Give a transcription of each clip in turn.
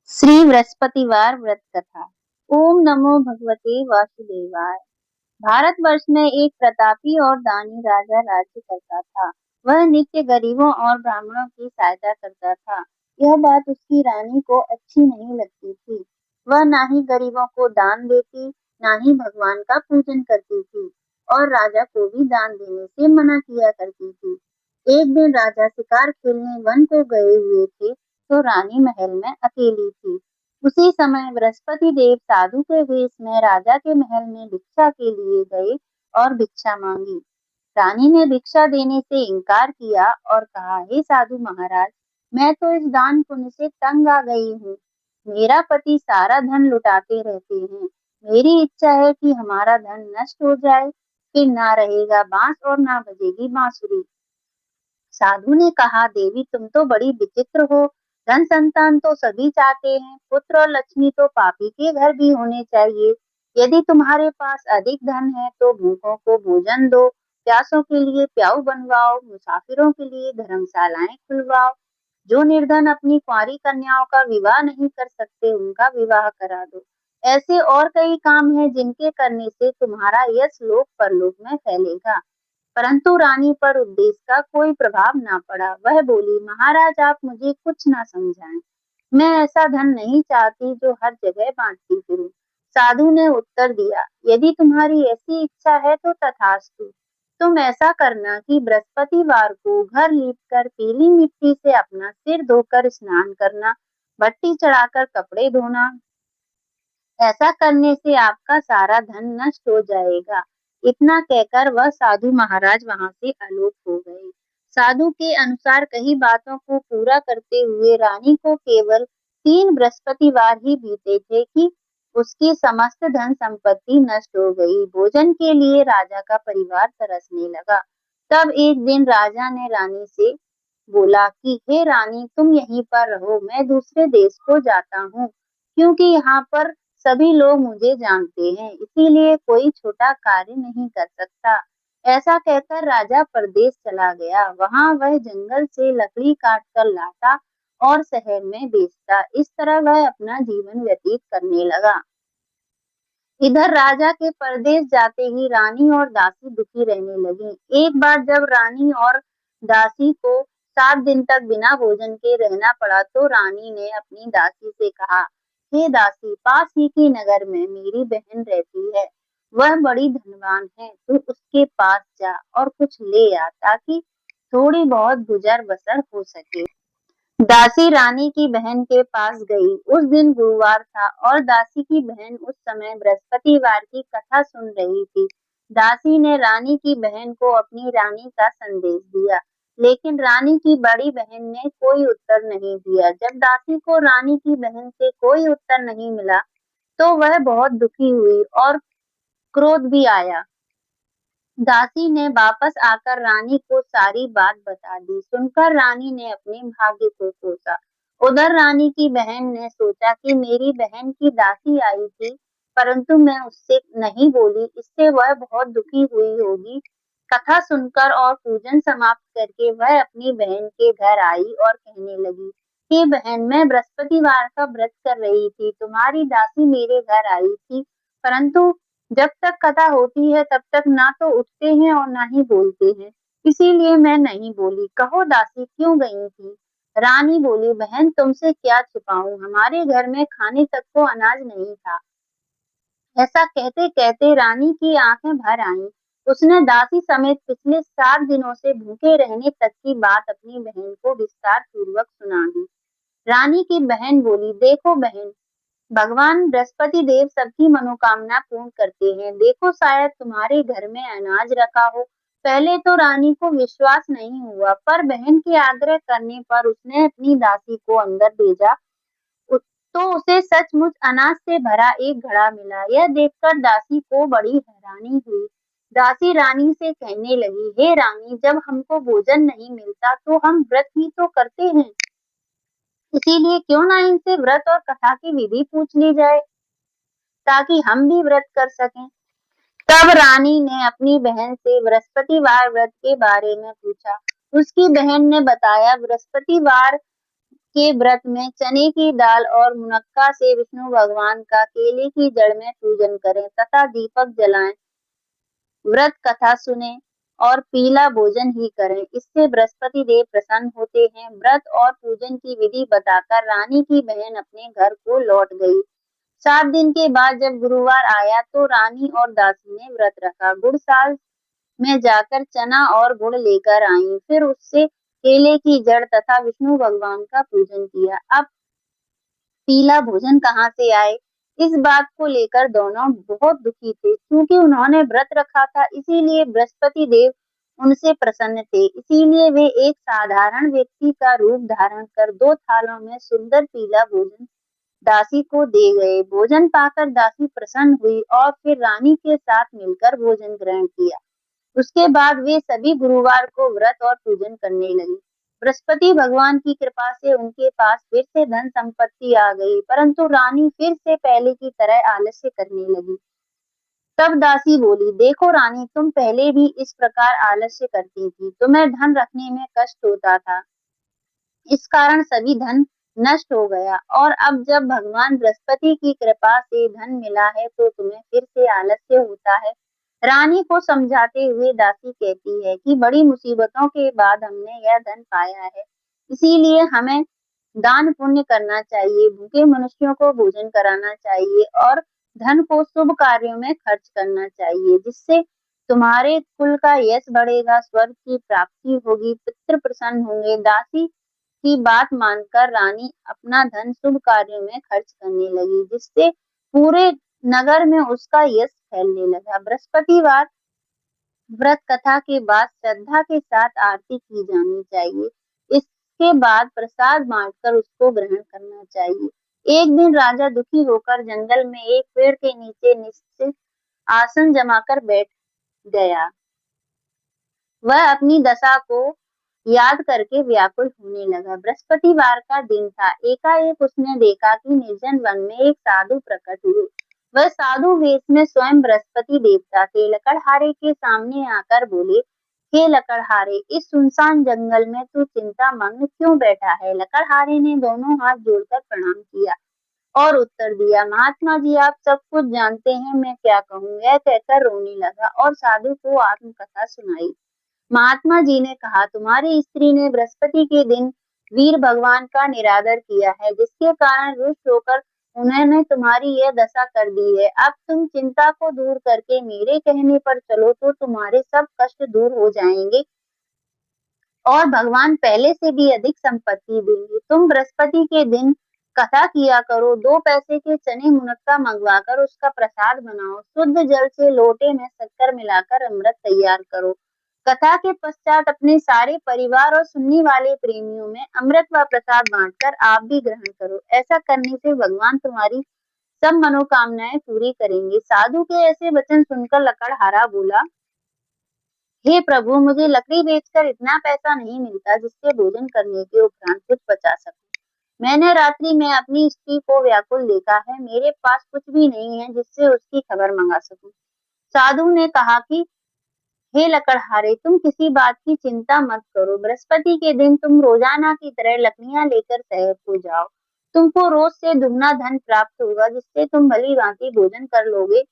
श्री बृहस्पतिवार व्रत कथा। ओम नमो भगवते वासुदेवाय। भारतवर्ष में एक प्रतापी और दानी राजा राज्य करता था। वह नित्य गरीबों और ब्राह्मणों की सहायता करता था। यह बात उसकी रानी को अच्छी नहीं लगती थी। वह ना ही गरीबों को दान देती, ना ही भगवान का पूजन करती थी और राजा को भी दान देने से मना किया करती थी। एक दिन राजा शिकार खेलने वन को गए हुए थे, तो रानी महल में अकेली थी। उसी समय बृहस्पति देव साधु के वेश में राजा के महल में भिक्षा के लिए गए और भिक्षा मांगी। रानी ने भिक्षा देने से इनकार किया और कहा, हे साधु महाराज, मैं तो इस दान पुण्य से तंग आ गई हूँ। मेरा पति सारा धन लुटाते रहते हैं। मेरी इच्छा है कि हमारा धन नष्ट हो जाए, फिर ना रहेगा बांस और ना बजेगी बांसुरी। साधु ने कहा, देवी तुम तो बड़ी विचित्र हो। धन संतान तो सभी चाहते हैं, पुत्र और लक्ष्मी तो पापी के घर भी होने चाहिए। यदि तुम्हारे पास अधिक धन है तो भूखों को भोजन दो, प्यासों के लिए प्याऊ बनवाओ, मुसाफिरों के लिए धर्मशालाएं खुलवाओ। जो निर्धन अपनी कुंवारी कन्याओं का विवाह नहीं कर सकते, उनका विवाह करा दो। ऐसे और कई काम हैं जिनके करने से तुम्हारा यश लोक परलोक में फैलेगा। परंतु रानी पर उपदेश का कोई प्रभाव ना पड़ा। वह बोली, महाराज आप मुझे कुछ ना समझाएं। मैं ऐसा धन नहीं चाहती जो हर जगह बांटती फिरूं। साधु ने उत्तर दिया, यदि तुम्हारी ऐसी इच्छा है तो तथास्तु। तुम ऐसा करना कि बृहस्पतिवार को घर लीपकर पीली मिट्टी से अपना सिर धोकर स्नान करना, भट्टी चढ़ाकर कपड़े धोना। ऐसा करने से आपका सारा धन नष्ट हो जाएगा। इतना कहकर वह साधु महाराज वहां से आलोक हो गए। साधु के अनुसार कई बातों को पूरा करते हुए रानी को केवल 3 बृहस्पतिवार ही बीते थे कि उसकी समस्त धन संपत्ति नष्ट हो गई। भोजन के लिए राजा का परिवार तरसने लगा। तब एक दिन राजा ने रानी से बोला कि हे रानी, तुम यहीं पर रहो, मैं दूसरे देश को जाता हूँ, क्योंकि यहाँ पर सभी लोग मुझे जानते हैं, इसीलिए कोई छोटा कार्य नहीं कर सकता। ऐसा कहकर राजा परदेश चला गया। वहां वह जंगल से लकड़ी काट कर लाता और शहर में बेचता। इस तरह वह अपना जीवन व्यतीत करने लगा। इधर राजा के परदेश जाते ही रानी और दासी दुखी रहने लगी। एक बार जब रानी और दासी को 7 दिन तक बिना भोजन के रहना पड़ा, तो रानी ने अपनी दासी से कहा, हे दासी, पास ही की नगर में मेरी बहन रहती है। वह बड़ी धनवान है, तू उसके पास जा और कुछ ले आ, ताकि थोड़ी बहुत गुजर बसर हो सके। दासी रानी की बहन के पास गई। उस दिन गुरुवार था और दासी की बहन उस समय बृहस्पतिवार की कथा सुन रही थी। दासी ने रानी की बहन को अपनी रानी का संदेश दिया, लेकिन रानी की बड़ी बहन ने कोई उत्तर नहीं दिया। जब दासी को रानी की बहन से कोई उत्तर नहीं मिला, तो वह बहुत दुखी हुई और क्रोध भी आया। दासी ने वापस आकर रानी को सारी बात बता दी। सुनकर रानी ने अपने भाग्य को कोसा। उधर रानी की बहन ने सोचा कि मेरी बहन की दासी आई थी, परंतु मैं उससे नहीं बोली, इससे वह बहुत दुखी हुई होगी। कथा सुनकर और पूजन समाप्त करके वह अपनी बहन के घर आई और कहने लगी, हे बहन, मैं बृहस्पतिवार का व्रत कर रही थी, तुम्हारी दासी मेरे घर आई थी, परंतु जब तक कथा होती है तब तक ना तो उठते हैं और ना ही बोलते हैं, इसीलिए मैं नहीं बोली। कहो दासी क्यों गई थी? रानी बोली, बहन तुमसे क्या छिपाऊं, हमारे घर में खाने तक को अनाज नहीं था। ऐसा कहते कहते रानी की आंखें भर आईं। उसने दासी समेत पिछले 7 दिनों से भूखे रहने तक की बात अपनी बहन को विस्तार पूर्वक सुना दी। रानी की बहन बोली, देखो बहन, भगवान बृहस्पति देव सबकी मनोकामना पूर्ण करते हैं। देखो शायद तुम्हारे घर में अनाज रखा हो। पहले तो रानी को विश्वास नहीं हुआ, पर बहन के आग्रह करने पर उसने अपनी दासी को अंदर भेजा। तो उसे सचमुच अनाज से भरा एक घड़ा मिला। यह देखकर दासी को बड़ी हैरानी हुई। दासी रानी से कहने लगी, हे रानी, जब हमको भोजन नहीं मिलता तो हम व्रत ही तो करते हैं, इसीलिए क्यों ना इनसे व्रत और कथा की विधि पूछ ली जाए, ताकि हम भी व्रत कर सकें। तब रानी ने अपनी बहन से बृहस्पतिवार व्रत के बारे में पूछा। उसकी बहन ने बताया, बृहस्पतिवार के व्रत में चने की दाल और मुनक्का से विष्णु भगवान का केले की जड़ में पूजन करें तथा दीपक जलाएं। व्रत कथा सुने और पीला भोजन ही करें, इससे बृहस्पति देव प्रसन्न होते हैं। व्रत और पूजन की विधि बताकर रानी की बहन अपने घर को लौट गई। 7 दिन के बाद जब गुरुवार आया तो रानी और दासी ने व्रत रखा। गुड़साल में जाकर चना और गुड़ लेकर आईं, फिर उससे केले की जड़ तथा विष्णु भगवान का पूजन किया। अब पीला भोजन कहाँ से आए? इस बात को लेकर दोनों बहुत दुखी थे, क्योंकि उन्होंने व्रत रखा था, इसीलिए बृहस्पति देव उनसे प्रसन्न थे। इसीलिए वे एक साधारण व्यक्ति का रूप धारण कर 2 थालों में सुंदर पीला भोजन दासी को दे गए। भोजन पाकर दासी प्रसन्न हुई और फिर रानी के साथ मिलकर भोजन ग्रहण किया। उसके बाद वे सभी गुरुवार को व्रत और पूजन करने लगी। बृहस्पति भगवान की कृपा से उनके पास फिर से धन संपत्ति आ गई, परंतु रानी फिर से पहले की तरह आलस्य करने लगी। तब दासी बोली, देखो रानी, तुम पहले भी इस प्रकार आलस्य करती थी, तुम्हें धन रखने में कष्ट होता था, इस कारण सभी धन नष्ट हो गया, और अब जब भगवान बृहस्पति की कृपा से धन मिला है तो तुम्हें फिर से आलस्य होता है। रानी को समझाते हुए दासी कहती है कि बड़ी मुसीबतों के बाद हमने यह धन पाया है, इसीलिए हमें दान पुण्य करना चाहिए, भूखे मनुष्यों को भोजन कराना चाहिए और धन को शुभ कार्यों में खर्च करना चाहिए, जिससे तुम्हारे कुल का यश बढ़ेगा, स्वर्ग की प्राप्ति होगी, पितृ प्रसन्न होंगे। दासी की बात मानकर रानी अपना धन शुभ कार्यों में खर्च करने लगी, जिससे पूरे नगर में उसका यश फैलने लगा। बृहस्पतिवार व्रत कथा के बाद श्रद्धा के साथ आरती की जानी चाहिए। इसके बाद प्रसाद बांटकर उसको ग्रहण करना चाहिए। एक दिन राजा दुखी होकर जंगल में एक पेड़ के नीचे निश्चित आसन जमाकर बैठ गया। वह अपनी दशा को याद करके व्याकुल होने लगा। बृहस्पतिवार का दिन था। एकाएक उसने देखा कि निर्जन वन में एक साधु प्रकट हुए। वह साधु वेश में स्वयं बृहस्पति देवता थे। लकड़हारे के सामने आकर बोले, हे लकड़हारे, इस सुनसान जंगल में तू चिंता मग्न क्यों बैठा है? लकड़हारे ने दोनों हाथ जोड़कर प्रणाम किया और उत्तर दिया, महात्मा जी, आप सब कुछ जानते हैं, मैं क्या कहूँ। यह कहकर रोने लगा और साधु को आत्मकथा सुनाई। महात्मा जी ने कहा, तुम्हारी स्त्री ने बृहस्पति के दिन वीर भगवान का निरादर किया है, जिसके कारण रुष्ट होकर उन्होंने तुम्हारी यह दशा कर दी है। अब तुम चिंता को दूर करके मेरे कहने पर चलो तो तुम्हारे सब कष्ट दूर हो जाएंगे और भगवान पहले से भी अधिक संपत्ति देंगे। तुम बृहस्पति के दिन कथा किया करो, 2 पैसे के चने मुनक्का मंगवाकर उसका प्रसाद बनाओ, शुद्ध जल से लोटे में शक्कर मिलाकर अमृत तैयार करो। कथा के पश्चात अपने सारे परिवार और सुनने वाले प्रेमियों में अमृत व प्रसाद बांटकर आप भी ग्रहण करो। ऐसा करने से भगवान तुम्हारी सब मनोकामनाएं पूरी करेंगे। साधु के ऐसे वचन सुनकर लकड़हारा बोला, हे प्रभु, मुझे लकड़ी बेचकर इतना पैसा नहीं मिलता जिससे भोजन करने के उपरांत कुछ बचा सकूं। मैंने रात्रि में अपनी स्त्री को व्याकुल देखा है, मेरे पास कुछ भी नहीं है जिससे उसकी खबर मंगा सकूं। साधु ने कहा कि हे लकड़हारे, तुम किसी बात की चिंता मत करो। बृहस्पति के दिन तुम रोजाना की तरह लकड़ियां लेकर शहर को जाओ। तुमको रोज से दुगना धन प्राप्त होगा, जिससे तुम भली भांति भोजन कर लोगे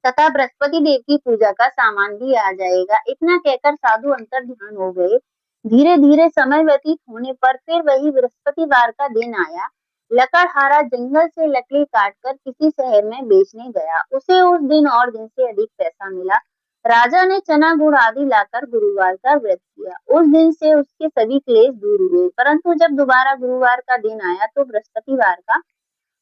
तथा बृहस्पति देव की पूजा का सामान भी आ जाएगा। इतना कहकर साधु अंतर ध्यान हो गए। धीरे धीरे समय व्यतीत होने पर फिर वही बृहस्पतिवार का दिन आया। लकड़हारा जंगल से लकड़ी काटकर किसी शहर में बेचने गया। उसे उस दिन और दिन से अधिक पैसा मिला। राजा ने चना गुड़ आदि लाकर गुरुवार का व्रत किया। उस दिन से उसके सभी क्लेश दूर हुए। परंतु जब दोबारा गुरुवार का दिन आया तो बृहस्पतिवार का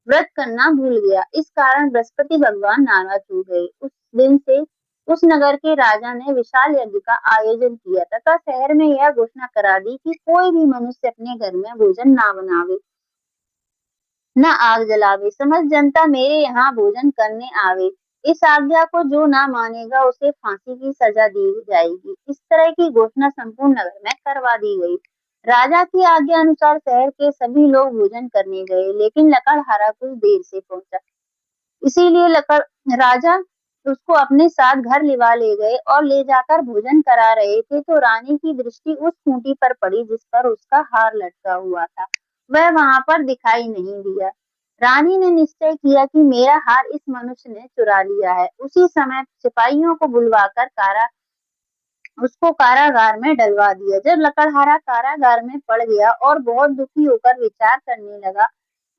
व्रत करना भूल गया। इस कारण बृहस्पति भगवान नाराज हो गए। उस दिन से उस नगर के राजा ने विशाल यज्ञ का आयोजन किया तथा शहर में यह घोषणा करा दी कि कोई भी मनुष्य अपने घर में भोजन ना बनावे, न आग जलावे, समस्त जनता मेरे यहाँ भोजन करने आवे। इस आज्ञा को जो ना मानेगा उसे फांसी की सजा दी जाएगी। इस तरह की घोषणा संपूर्ण नगर में करवा दी गई। राजा की आज्ञा अनुसार शहर के सभी लोग भोजन करने गए, लेकिन लकड़हारा कुछ देर से पहुंचा। इसीलिए राजा उसको अपने साथ घर लिवा ले गए और ले जाकर भोजन करा रहे थे तो रानी की दृष्टि उस खूंटी पर पड़ी जिस पर उसका हार लटका हुआ था। वह वहां पर दिखाई नहीं दिया। रानी ने निश्चय किया कि मेरा हार इस मनुष्य ने चुरा लिया है। उसी समय सिपाहियों को बुलवाकर उसको कारागार में डलवा दिया। जब लकड़हारा कारागार में पड़ गया और बहुत दुखी होकर विचार करने लगा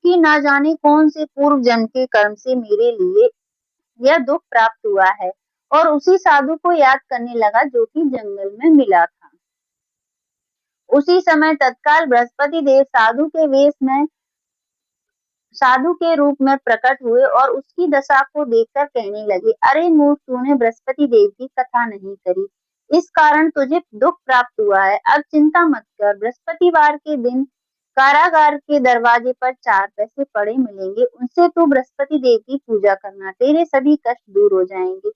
कि ना जाने कौन से पूर्व जन्म के कर्म से मेरे लिए यह दुख प्राप्त हुआ है, और उसी साधु को याद करने लगा जो कि जंगल में मिला था। उसी समय तत्काल बृहस्पति देव साधु के रूप में प्रकट हुए और उसकी दशा को देखकर कहने लगे, अरे मूर्ख, तूने बृहस्पति देव की कथा नहीं करी, इस कारण तुझे दुख प्राप्त हुआ है। अब चिंता मत कर, बृहस्पतिवार के दिन कारागार के दरवाजे पर 4 पैसे पड़े मिलेंगे, उनसे तू बृहस्पति देव की पूजा करना, तेरे सभी कष्ट दूर हो जाएंगे।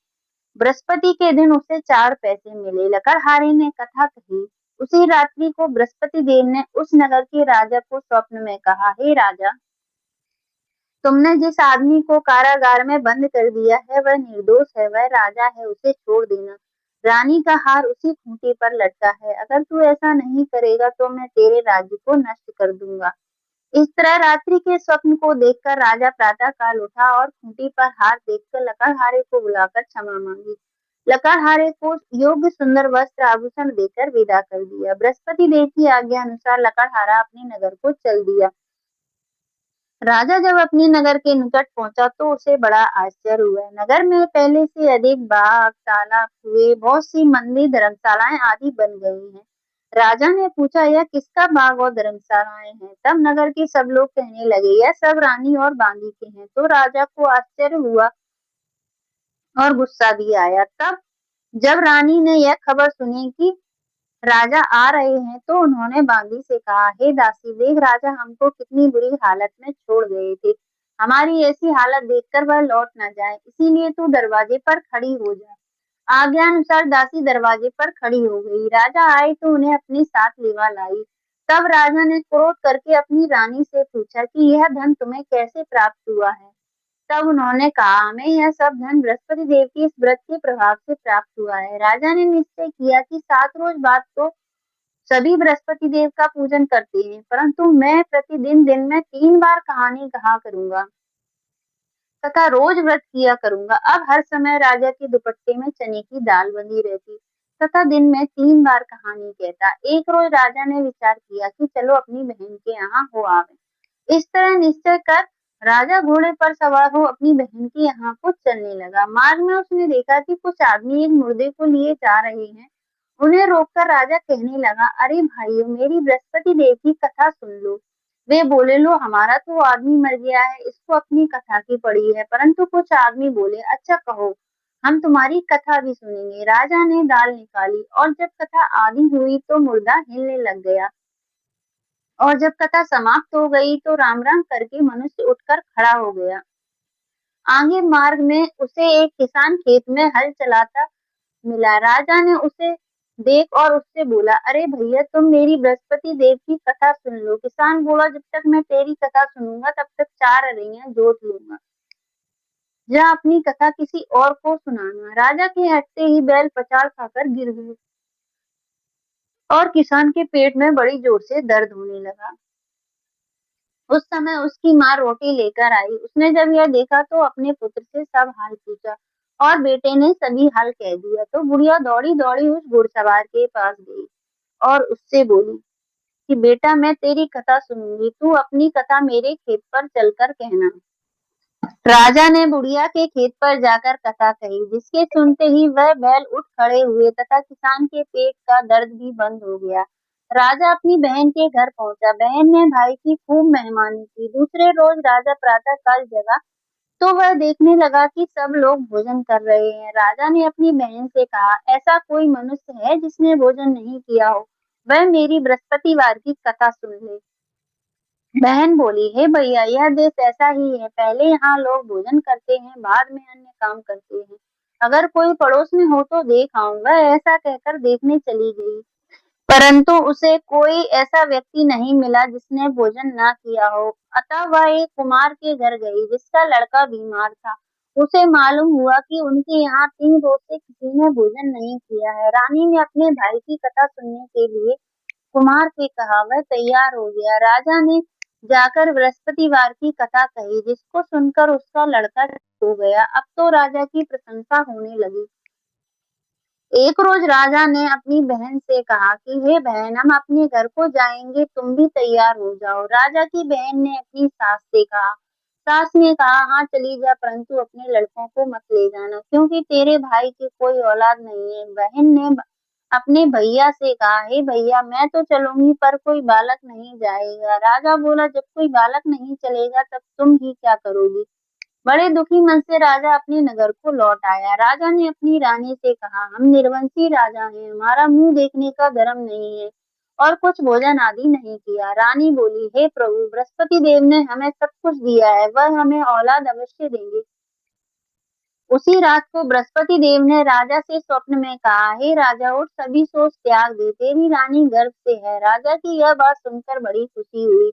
बृहस्पति के दिन उसे 4 पैसे मिले। लकड़हारे ने कथा कही। उसी रात्रि को बृहस्पति देव ने उस नगर के राजा को स्वप्न में कहा, हे राजा, तुमने जिस आदमी को कारागार में बंद कर दिया है वह निर्दोष है, वह राजा है, उसे छोड़ देना। रानी का हार उसी खूंटी पर लटका है, अगर तू ऐसा नहीं करेगा तो मैं तेरे राज्य को नष्ट कर दूंगा। इस तरह रात्रि के स्वप्न को देखकर राजा प्रातः काल उठा और खूंटी पर हार देखकर लकड़हारे को बुलाकर क्षमा मांगी। लकड़हारे को योग्य सुंदर वस्त्र आभूषण देकर विदा कर दिया। बृहस्पति देव की आज्ञा अनुसार लकड़हारा अपने नगर को चल दिया। राजा जब अपने नगर के निकट पहुंचा तो उसे बड़ा आश्चर्य हुआ। नगर में पहले से अधिक बाग, तालाब, कुएं, बहुत सी मंदिर, धर्मशालाएं आदि बन गई हैं। राजा ने पूछा, यह किसका बाग और धर्मशालाएं हैं? तब नगर के सब लोग कहने लगे, यह सब रानी और बांदी के हैं। तो राजा को आश्चर्य हुआ और गुस्सा भी आया। तब जब रानी ने यह खबर सुनी कि राजा आ रहे हैं तो उन्होंने बांदी से कहा, हे दासी, देख राजा हमको कितनी बुरी हालत में छोड़ गए थे। हमारी ऐसी हालत देखकर वह लौट न जाए, इसीलिए तू दरवाजे पर खड़ी हो जा। आज्ञा अनुसार दासी दरवाजे पर खड़ी हो गई। राजा आए तो उन्हें अपने साथ लेवा लाई। तब राजा ने क्रोध करके अपनी रानी से पूछा कि यह धन तुम्हें कैसे प्राप्त हुआ है? तब उन्होंने कहा, हमें यह सब धन बृहस्पति देव के इस व्रत के प्रभाव से प्राप्त हुआ है। राजा ने निश्चय किया कि 7 रोज बाद तो सभी बृहस्पति देव का पूजन करते हैं, परंतु मैं प्रतिदिन दिन में 3 बार कहानी कहा करूंगा तथा रोज व्रत किया करूंगा। अब हर समय राजा के दुपट्टे में चने की दाल बंधी रहती तथा दिन में 3 बार कहानी कहता। एक रोज राजा ने विचार किया कि चलो अपनी बहन के यहाँ हो आवे। इस तरह निश्चय कर राजा घोड़े पर सवार हो अपनी बहन के यहाँ को चलने लगा। मार्ग में उसने देखा कि कुछ आदमी एक मुर्दे को लिए जा रहे हैं। उन्हें रोककर राजा कहने लगा, अरे भाइयों, मेरी बृहस्पति देव की कथा सुन लो। वे बोले, लो, हमारा तो आदमी मर गया है, इसको अपनी कथा की पड़ी है। परंतु कुछ आदमी बोले, अच्छा कहो, हम तुम्हारी कथा भी सुनेंगे। राजा ने दाल निकाली और जब कथा आधी हुई तो मुर्दा हिलने लग गया, और जब कथा समाप्त हो गई तो राम राम करके मनुष्य उठकर खड़ा हो गया। आगे मार्ग में उसे एक किसान खेत में हल चलाता मिला। राजा ने उसे देख और उससे बोला, अरे भैया, तुम मेरी बृहस्पति देव की कथा सुन लो। किसान बोला, जब तक मैं तेरी कथा सुनूंगा तब तक 4 अरैया जोत लूंगा। जा अपनी कथा किसी और को सुनाना। राजा के हटते ही बैल पचाड़ खाकर गिर गए और किसान के पेट में बड़ी जोर से दर्द होने लगा। उस समय उसकी माँ रोटी लेकर आई। उसने जब यह देखा तो अपने पुत्र से सब हाल पूछा और बेटे ने सभी हाल कह दिया। तो बुढ़िया दौड़ी दौड़ी उस घुड़सवार के पास गई और उससे बोली कि बेटा, मैं तेरी कथा सुनूंगी, तू अपनी कथा मेरे खेत पर चलकर कहना। राजा ने बुढ़िया के खेत पर जाकर कथा कही, जिसके सुनते ही वह बैल उठ खड़े हुए तथा किसान के पेट का दर्द भी बंद हो गया। राजा अपनी बहन के घर पहुंचा। बहन ने भाई की खूब मेहमानी की। दूसरे रोज राजा प्रातः काल जगा तो वह देखने लगा कि सब लोग भोजन कर रहे हैं। राजा ने अपनी बहन से कहा, ऐसा कोई मनुष्य है जिसने भोजन नहीं किया हो? वह मेरी बृहस्पतिवार की कथा सुन ले। बहन बोली, हे भैया, यह देश ऐसा ही है, पहले यहाँ लोग भोजन करते हैं, बाद में अन्य काम करते हैं। अगर कोई पड़ोस में हो तो देख आऊंगा। ऐसा कहकर देखने चली गई, परंतु उसे कोई ऐसा व्यक्ति नहीं मिला जिसने भोजन ना किया हो। अतः वह एक कुमार के घर गई जिसका लड़का बीमार था। उसे मालूम हुआ कि उनके यहाँ 3 रोज से किसी ने भोजन नहीं किया है। रानी ने अपने भाई की कथा सुनने के लिए कुमार से कहा। वह तैयार हो गया। राजा ने जाकर बृहस्पतिवार की कथा कही, जिसको सुनकर उसका लड़का हो गया। अब तो राजा की प्रशंसा होने लगी। एक रोज राजा ने अपनी बहन से कहा कि हे बहन, हम अपने घर को जाएंगे, तुम भी तैयार हो जाओ। राजा की बहन ने अपनी सास से कहा। सास ने कहा, हाँ चली जा, परंतु अपने लड़कों को मत ले जाना, क्योंकि तेरे भाई की कोई औलाद नहीं है। बहन ने अपने भैया से कहा, हे भैया, मैं तो चलूंगी, पर कोई बालक नहीं जाएगा। राजा बोला, जब कोई बालक नहीं चलेगा तब तुम ही क्या करोगी। बड़े दुखी मन से राजा अपने नगर को लौट आया। राजा ने अपनी रानी से कहा, हम निर्वंशी राजा हैं, हमारा मुंह देखने का धर्म नहीं है और कुछ भोजन आदि नहीं किया। रानी बोली, हे प्रभु, बृहस्पति देव ने हमें सब कुछ दिया है, वह हमें औलाद अवश्य देंगे। उसी रात को बृहस्पति देव ने राजा से स्वप्न में कहा, हे राजा, उठ, सभी सोच त्याग दे, तेरी रानी गर्भ से है। राजा की यह बात सुनकर बड़ी खुशी हुई।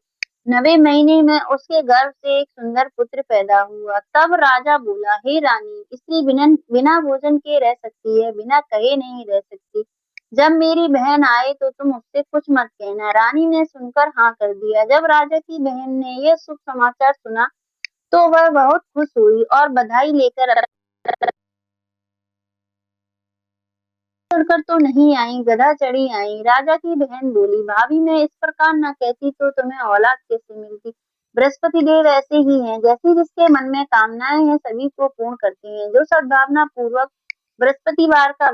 9वें महीने में उसके गर्भ से एक सुंदर पुत्र पैदा हुआ। तब राजा बोला, हे रानी, स्त्री बिना बिना भोजन के रह सकती है, बिना कहे नहीं रह सकती। जब मेरी बहन आए तो तुम उससे कुछ मत कहना। रानी ने सुनकर हाँ कर दिया। जब राजा की बहन ने यह शुभ समाचार सुना तो वह बहुत खुश हुई और बधाई लेकर चढ़कर तो नहीं आई, गधा चढ़ी आई। राजा की बहन बोली, भाभी, मैं इस प्रकार न कहती तो तुम्हें औलाद कैसे मिलती। बृहस्पति देव ऐसे ही हैं, जैसे जिसके मन में कामनाएं हैं सभी को पूर्ण करते हैं। जो सद्भावना पूर्वक बृहस्पतिवार का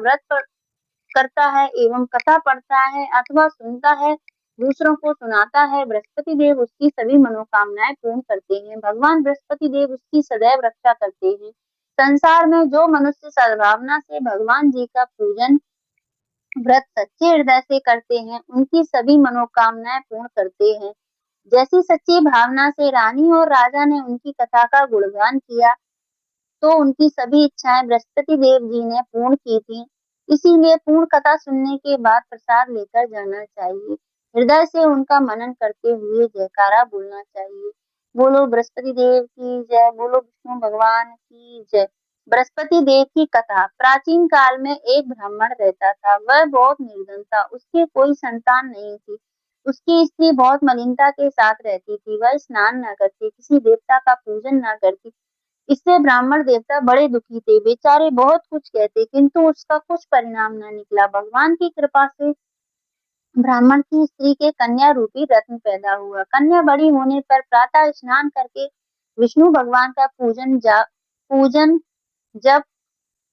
करता है एवं कथा पढ़ता है अथवा सुनता है, दूसरों को सुनाता है, बृहस्पति देव उसकी सभी मनोकामनाएं पूर्ण करते हैं। भगवान बृहस्पति देव उसकी सदैव रक्षा करते हैं। संसार में जो मनुष्य सद्भावना से भगवान जी का पूजन व्रत सच्चे हृदय से करते हैं, उनकी सभी मनोकामनाएं पूर्ण करते हैं। जैसी सच्ची भावना से रानी और राजा ने उनकी कथा का गुणगान किया, तो उनकी सभी इच्छाएं बृहस्पति देव जी ने पूर्ण की थी। इसीलिए पूर्ण कथा सुनने के बाद प्रसाद लेकर जाना चाहिए। हृदय से उनका मनन करते हुए जयकारा बोलना चाहिए। बोलो बृहस्पति देव की जय, बोलो विष्णु भगवान की जय। बृहस्पति देव की कथा। प्राचीन काल में एक ब्राह्मण रहता था। वह बहुत निर्धन था, उसके कोई संतान नहीं थी। उसकी स्त्री बहुत मलिनता के साथ रहती थी। वह स्नान न करती, किसी देवता का पूजन न करती। इससे ब्राह्मण देवता बड़े दुखी थे। बेचारे बहुत कुछ कहते, किंतु उसका कुछ परिणाम न निकला। भगवान की कृपा से ब्राह्मण की स्त्री के कन्या रूपी रत्न पैदा हुआ। कन्या बड़ी होने पर प्रातः स्नान करके विष्णु भगवान का पूजन जप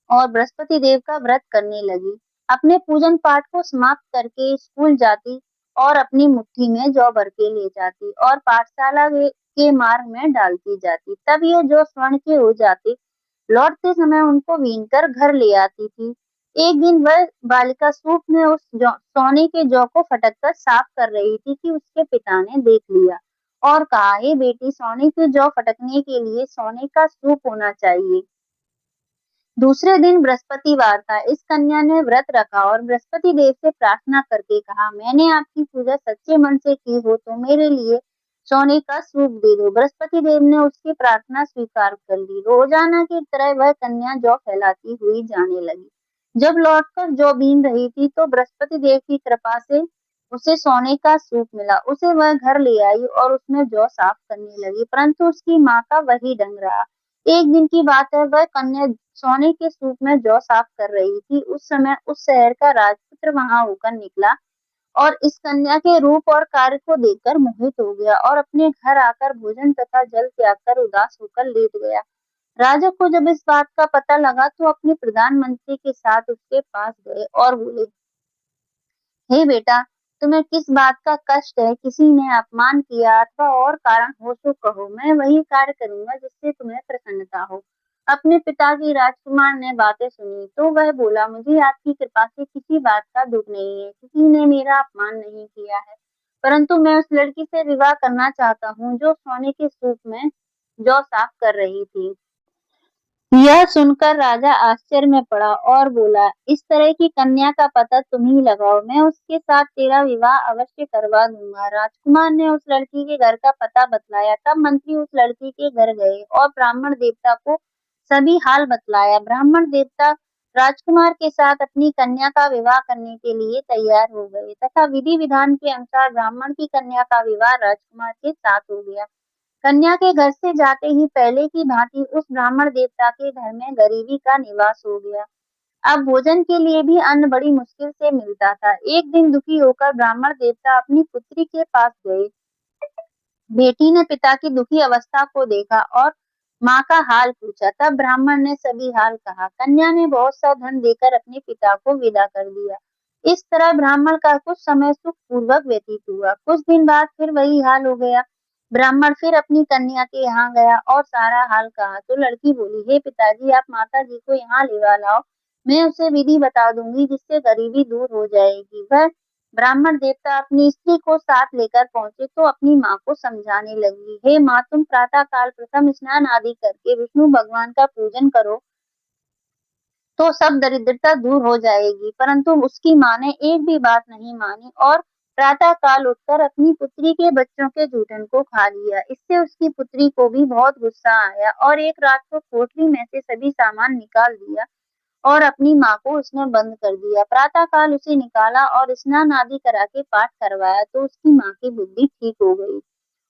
और बृहस्पति देव का व्रत करने लगी। अपने पूजन पाठ को समाप्त करके स्कूल जाती और अपनी मुट्ठी में जौ भर के ले जाती और पाठशाला के मार्ग में डालती जाती। तब ये जौ स्वर्ण के हो जाते। लौटते समय उनको बीन कर घर ले आती थी। एक दिन वह बालिका सूप में उस सोने के जौ को फटक कर साफ कर रही थी कि उसके पिता ने देख लिया और कहा, हे बेटी, सोने के जौ फटकने के लिए सोने का सूप होना चाहिए। दूसरे दिन बृहस्पतिवार था। इस कन्या ने व्रत रखा और बृहस्पति देव से प्रार्थना करके कहा, मैंने आपकी पूजा सच्चे मन से की हो तो मेरे लिए सोने का सूप दे दो। बृहस्पति देव ने उसकी प्रार्थना स्वीकार कर ली। रोजाना की तरह वह कन्या जौ फैलाती हुई जाने लगी। जब लौटकर जौ बीन रही थी तो बृहस्पति देव की कृपा से उसे सोने का सूप मिला। उसे वह घर ले आई और उसमें जौ साफ करने लगी, परंतु उसकी माँ का वही ढंग रहा। एक दिन की बात है, वह कन्या सोने के सूप में जौ साफ कर रही थी। उस समय उस शहर का राजपुत्र वहां होकर निकला और इस कन्या के रूप और कार्य को देखकर मोहित हो गया और अपने घर आकर भोजन तथा जल त्याग कर उदास होकर लेट गया। राजा को जब इस बात का पता लगा तो अपने प्रधानमंत्री के साथ उसके पास गए और बोले, हे बेटा, तुम्हें किस बात का कष्ट है? किसी ने अपमान किया अथवा और कारण हो तो कहो, मैं वही कार्य करूंगा जिससे तुम्हें प्रसन्नता हो। अपने पिता की राजकुमार ने बातें सुनी तो वह बोला, मुझे आपकी कृपा से किसी बात का दुख नहीं है, किसी ने मेरा अपमान नहीं किया है, परंतु मैं उस लड़की से विवाह करना चाहता हूँ जो सोने के सूप में जौ साफ कर रही थी। यह सुनकर राजा आश्चर्य में पड़ा और बोला, इस तरह की कन्या का पता तुम ही लगाओ, मैं उसके साथ तेरा विवाह अवश्य करवा दूंगा। राजकुमार ने उस लड़की के घर का पता बतलाया। तब मंत्री उस लड़की के घर गए और ब्राह्मण देवता को सभी हाल बतलाया। ब्राह्मण देवता राजकुमार के साथ अपनी कन्या का विवाह करने के लिए तैयार हो गए तथा विधि विधान के अनुसार ब्राह्मण की कन्या का विवाह राजकुमार के साथ हो गया। कन्या के घर से जाते ही पहले की भांति उस ब्राह्मण देवता के घर में गरीबी का निवास हो गया। अब भोजन के लिए भी अन्न बड़ी मुश्किल से मिलता था। एक दिन दुखी होकर ब्राह्मण देवता अपनी पुत्री के पास गए। बेटी ने पिता की दुखी अवस्था को देखा और माँ का हाल पूछा। तब ब्राह्मण ने सभी हाल कहा। कन्या ने बहुत सा धन देकर अपने पिता को विदा कर दिया। इस तरह ब्राह्मण का कुछ समय सुख पूर्वक व्यतीत हुआ। कुछ दिन बाद फिर वही हाल हो गया। ब्राह्मण फिर अपनी कन्या के यहाँ गया और सारा हाल कहा तो लड़की बोली, हे पिताजी, आप माता जी को यहाँ ले लाओ, मैं उसे विधि बता दूंगी जिससे गरीबी दूर हो जाएगी। वह ब्राह्मण देवता अपनी स्त्री को साथ लेकर पहुंचे तो अपनी माँ को समझाने लगी, हे माँ, तुम प्रातः काल प्रथम स्नान आदि करके विष्णु भगवान का पूजन करो तो सब दरिद्रता दूर हो जाएगी। परंतु उसकी माँ ने एक भी बात नहीं मानी और प्रातः काल उठकर अपनी पुत्री के बच्चों के जूठन को खा लिया। इससे उसकी पुत्री को भी बहुत गुस्सा आया और एक रात को कोठरी में से सभी सामान निकाल दिया और अपनी माँ को उसने बंद कर दिया। प्रातः काल उसे निकाला और स्नान आदि करा के पाठ करवाया तो उसकी माँ की बुद्धि ठीक हो गई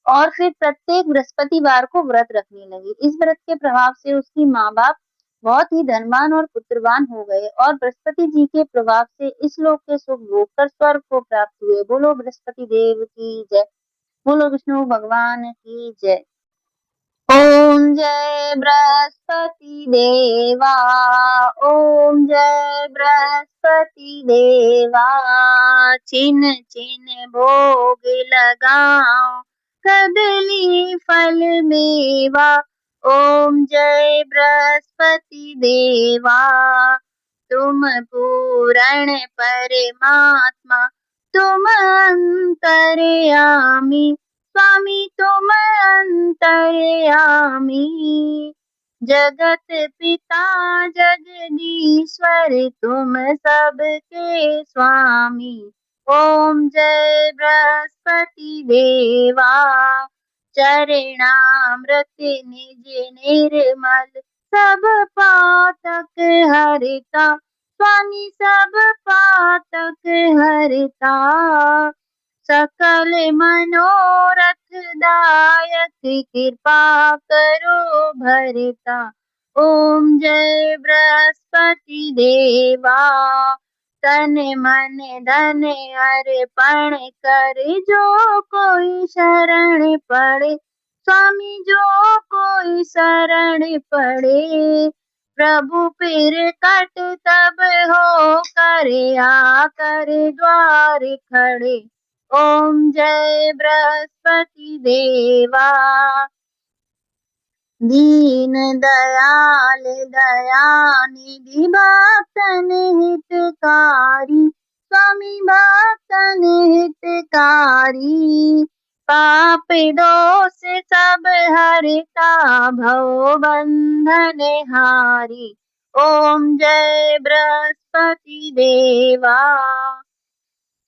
और फिर प्रत्येक बृहस्पतिवार को व्रत रखने लगी। इस व्रत के प्रभाव से उसकी माँ बाप बहुत ही धनवान और पुत्रवान हो गए और बृहस्पति जी के प्रभाव से इस लोक के सुख भोग कर स्वर्ग को प्राप्त हुए। बोलो बृहस्पति देव की जय। बोलो विष्णु भगवान की जय। ओम जय बृहस्पति देवा। ओम जय बृहस्पति देवा। छिन छिन भोग लगाओ कदली फल मेवा। ओम जय बृहस्पति देवा। तुम पूर्ण परमात्मा, तुम अंतर्यामी, स्वामी तुम अंतर्यामी। जगत पिता जगदीश्वर तुम सबके स्वामी। ओम जय बृहस्पति देवा। चरणामृत निज निर्मल सब पातक हरिता, स्वामी सब पातक हरिता। सकल मनोरथ दायक कृपा करो भरता। ओम जय बृहस्पति देवा। तन मन धन अर्पण कर जो कोई शरण पड़े, स्वामी जो कोई शरण पड़े। प्रभु फिर कट तब हो करे आकर द्वार खड़े। ओम जय बृहस्पति देवा। दीन दयाल दयानिधि भक्तन हितकारी, स्वामी भक्तन हितकारी। पाप दोष सब हरता भव बंधन हारी। ओम जय बृहस्पति देवा।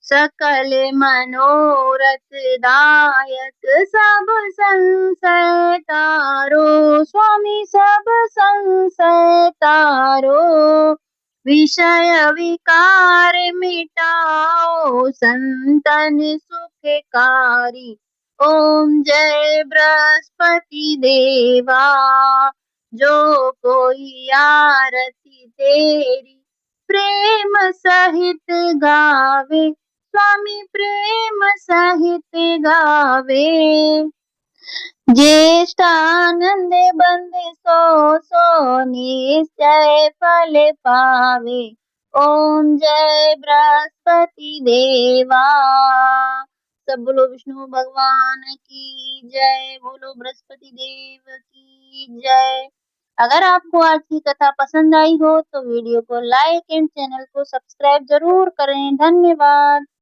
सकल मनोरथ दायक सब संशय तारो, स्वामी सब संशय तारो। विषय विकार मिटाओ संतन सुखकारी। ओम जय बृहस्पति देवा। जो कोई आरती तेरी प्रेम सहित गावे, स्वामी प्रेम सहित गावे। ज्येष्ठानंद बंद सो सो निश्चय फल पावे। ओम जय बृहस्पति देवा। सब बोलो विष्णु भगवान की जय। बोलो बृहस्पति देव की जय। अगर आपको आज की कथा पसंद आई हो तो वीडियो को लाइक एंड चैनल को सब्सक्राइब जरूर करें। धन्यवाद।